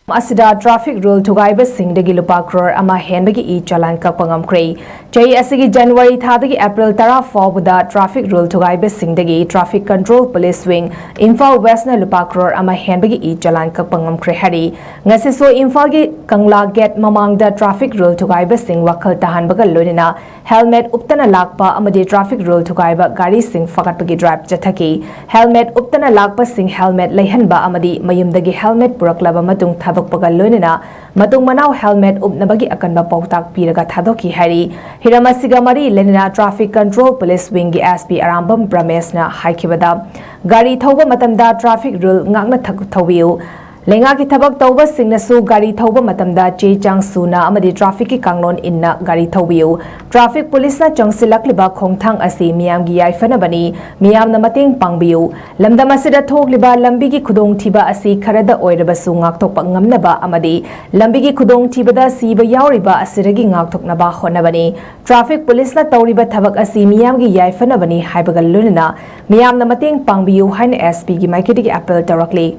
Asida traffic rule Thugaibasingdagi Lupa Crore ama Henbagi Chalan Kakpa Ngamkhre Chai asigi January thadagi April tara fawda traffic rule Thugaibasingdagi traffic control police wing Imphal West na Lupa Crore ama Henbagi Chalan Kakpa Ngamkhre hari ngasiso Imphal gi Kangla gate mamangda traffic rule Thugaibasing wakhal tahanbaga loinina helmet uptana lakpa amadi traffic rule Thugaiba gari sing fakatpagi drive jathaki helmet uptana lakpa sing helmet leihanba amadi mayumdagi helmet puraklaba matung Pagal Lunina, Matung Manau helmet Upnabagi Akanba Pautak Piraga Tadoki Hari, Hiramasigamari Lenina Traffic Control Police Wingi SP Arambam Bramesna Haikibada, Gari Toba Matamda Traffic Rule Ngagna Tawiu. Lenga ki thabak tawba singna su gari thawba matamda che chang suna amadi traffic ki kanglon inna gari thawbiu traffic police na changsilakliba khongthang asi miyam gi yaifana bani miyam na mateng pangbiu lamdam asida thokliba lambi gi khudong thiba asi kharada oiraba su ngak thokpa ngamnaba amadi lambi gi khudong thibada siba yauriba asiragi ngak thoknaba honabani traffic police na tawriba thabak asi miyam gi yaifana bani haibagal lunina miyam na mateng pangbiu hain SP gi maiketi gi appeal tarakli